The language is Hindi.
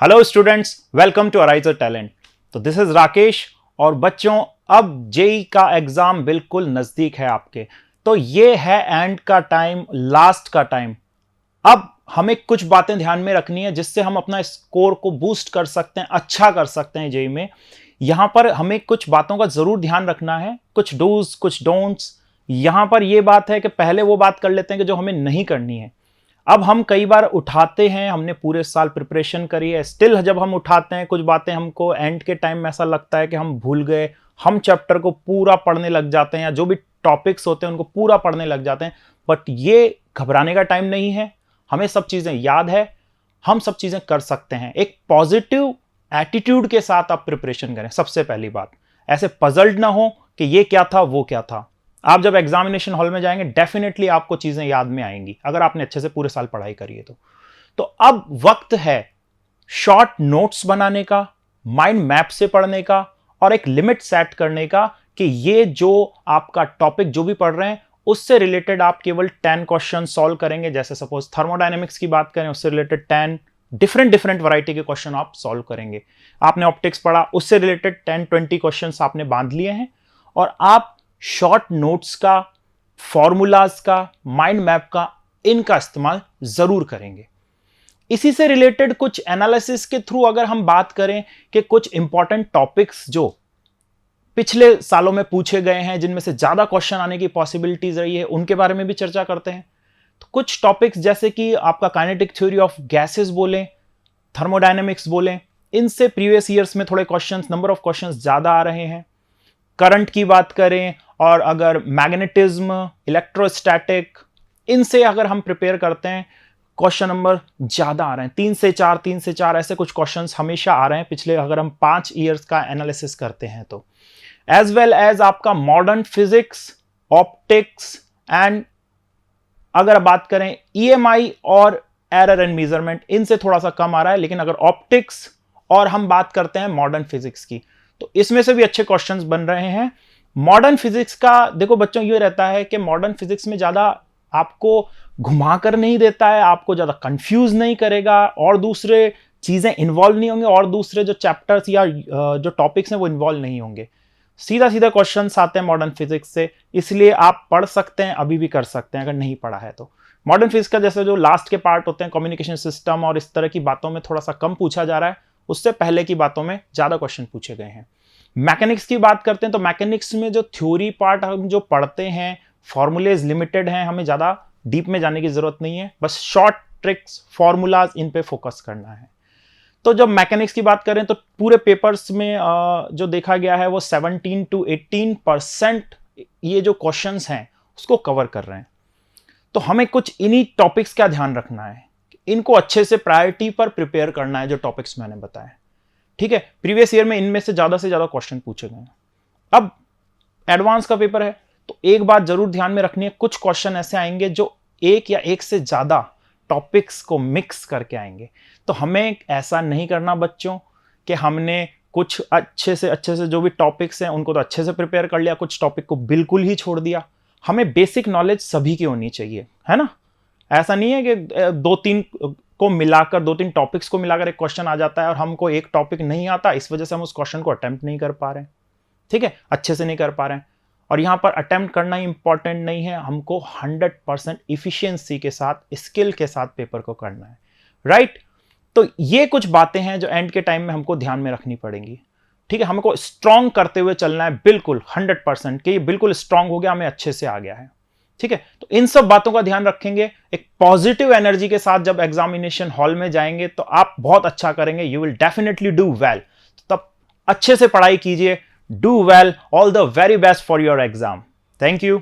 Hello students, welcome to Ariser talent. तो दिस इज राकेश। और बच्चों, अब जेई का एग्जाम बिल्कुल नजदीक है आपके। तो ये है एंड का टाइम, लास्ट का टाइम। अब हमें कुछ बातें ध्यान में रखनी है जिससे हम अपना स्कोर को बूस्ट कर सकते हैं, अच्छा कर सकते हैं जेई में। यहां पर हमें कुछ बातों का जरूर ध्यान रखना है, कुछ डूज कुछ डोंट्स। यहां पर यह बात है कि पहले वो बात कर लेते हैं कि जो हमें नहीं करनी है। अब हम कई बार उठाते हैं, हमने पूरे साल प्रिपरेशन करी है, स्टिल जब हम उठाते हैं कुछ बातें हमको एंड के टाइम में ऐसा लगता है कि हम भूल गए। हम चैप्टर को पूरा पढ़ने लग जाते हैं या जो भी टॉपिक्स होते हैं उनको पूरा पढ़ने लग जाते हैं। बट ये घबराने का टाइम नहीं है, हमें सब चीजें याद है, हम सब चीजें कर सकते हैं। एक पॉजिटिव एटीट्यूड के साथ आप प्रिपरेशन करें। सबसे पहली बात, ऐसे पजल्ड ना हो कि ये क्या था वो क्या था। आप जब एग्जामिनेशन हॉल में जाएंगे डेफिनेटली आपको चीजें याद में आएंगी अगर आपने अच्छे से पूरे साल पढ़ाई करी है तो अब वक्त है शॉर्ट नोट्स बनाने का, माइंड मैप से पढ़ने का और एक लिमिट सेट करने का कि ये जो आपका टॉपिक जो भी पढ़ रहे हैं उससे रिलेटेड आप केवल 10 क्वेश्चन सॉल्व करेंगे। जैसे सपोज थर्मोडायनेमिक्स की बात करें, उससे रिलेटेड 10 डिफरेंट वैरायटी के क्वेश्चन आप सॉल्व करेंगे। आपने ऑप्टिक्स पढ़ा, उससे रिलेटेड 10-20 क्वेश्चन आपने बांध लिए हैं और आप शॉर्ट नोट्स का, फॉर्मूलाज का, माइंड मैप का, इनका इस्तेमाल जरूर करेंगे। इसी से रिलेटेड कुछ एनालिसिस के थ्रू अगर हम बात करें कि कुछ इंपॉर्टेंट टॉपिक्स जो पिछले सालों में पूछे गए हैं, जिनमें से ज्यादा क्वेश्चन आने की पॉसिबिलिटीज रही है, उनके बारे में भी चर्चा करते हैं। तो कुछ टॉपिक्स जैसे कि आपका काइनेटिक थ्योरी ऑफ गैसेस बोलें, थर्मोडायनेमिक्स बोलें, इनसे प्रीवियस ईयर्स में थोड़े क्वेश्चंस, नंबर ऑफ क्वेश्चंस ज्यादा आ रहे हैं। करंट की बात करें और अगर मैग्नेटिज्म, इलेक्ट्रोस्टैटिक, इनसे अगर हम प्रिपेयर करते हैं क्वेश्चन नंबर ज्यादा आ रहे हैं, 3 से 4 ऐसे कुछ क्वेश्चंस हमेशा आ रहे हैं पिछले, अगर हम 5 ईयर्स का एनालिसिस करते हैं तो। एज वेल एज आपका मॉडर्न फिजिक्स, ऑप्टिक्स एंड अगर बात करें ईएमआई और एरर एंड मेजरमेंट, इनसे थोड़ा सा कम आ रहा है। लेकिन अगर ऑप्टिक्स और हम बात करते हैं मॉडर्न फिजिक्स की, तो इसमें से भी अच्छे क्वेश्चंस बन रहे हैं। मॉडर्न फिजिक्स का देखो बच्चों, ये रहता है कि मॉडर्न फिजिक्स में ज्यादा आपको घुमाकर नहीं देता है, आपको ज्यादा कंफ्यूज नहीं करेगा और दूसरे चीजें इन्वॉल्व नहीं होंगे और दूसरे जो चैप्टर्स या जो टॉपिक्स हैं वो इन्वॉल्व नहीं होंगे। सीधा सीधा क्वेश्चंस आते हैं मॉडर्न फिजिक्स से, इसलिए आप पढ़ सकते हैं, अभी भी कर सकते हैं अगर नहीं पढ़ा है तो। मॉडर्न फिजिक्स का जैसे जो लास्ट के पार्ट होते हैं, कम्युनिकेशन सिस्टम और इस तरह की बातों में थोड़ा सा कम पूछा जा रहा है, उससे पहले की बातों में ज्यादा क्वेश्चन पूछे गए हैं। मैकेनिक्स की बात करते हैं तो मैकेनिक्स में जो थ्योरी पार्ट हम जो पढ़ते हैं, फॉर्मूलेज लिमिटेड हैं, हमें ज्यादा डीप में जाने की जरूरत नहीं है, बस शॉर्ट ट्रिक्स, फॉर्मूलाज, इन पे फोकस करना है। तो जब मैकेनिक्स की बात करें तो पूरे पेपर्स में जो देखा गया है वो 17 to 18% ये जो क्वेश्चंस हैं उसको कवर कर रहे हैं। तो हमें कुछ इन्हीं टॉपिक्स का ध्यान रखना है, इनको अच्छे से प्रायोरिटी पर प्रिपेयर करना है, जो टॉपिक्स मैंने बताया। ठीक है, प्रीवियस ईयर में इनमें से ज्यादा क्वेश्चन पूछे गए हैं। अब एडवांस का पेपर है तो एक बात जरूर ध्यान में रखनी है, कुछ क्वेश्चन ऐसे आएंगे जो एक या एक से ज्यादा टॉपिक्स को मिक्स करके आएंगे। तो हमें ऐसा नहीं करना बच्चों कि हमने कुछ अच्छे से जो भी टॉपिक्स हैं उनको तो अच्छे से प्रिपेयर कर लिया, कुछ टॉपिक को बिल्कुल ही छोड़ दिया। हमें बेसिक नॉलेज सभी की होनी चाहिए, है ना। ऐसा नहीं है कि 2-3 टॉपिक्स को मिलाकर एक क्वेश्चन आ जाता है और हमको एक टॉपिक नहीं आता, इस वजह से हम उस क्वेश्चन को अटेम्प्ट नहीं कर पा रहे हैं। ठीक है, अच्छे से नहीं कर पा रहे हैं। और यहां पर अटेम्प्ट करना ही इंपॉर्टेंट नहीं है, हमको 100% इफिशियंसी के साथ, स्किल के साथ पेपर को करना है, राइट। तो ये कुछ बातें हैं जो एंड के टाइम में हमको ध्यान में रखनी पड़ेंगी। ठीक है, हमको स्ट्रांग करते हुए चलना है, बिल्कुल 100% कि ये बिल्कुल स्ट्रांग हो गया, हमें अच्छे से आ गया है। ठीक है, तो इन सब बातों का ध्यान रखेंगे, एक पॉजिटिव एनर्जी के साथ जब एग्जामिनेशन हॉल में जाएंगे तो आप बहुत अच्छा करेंगे, you will definitely do well. तब अच्छे से पढ़ाई कीजिए, do well, all the very best for your exam. Thank you.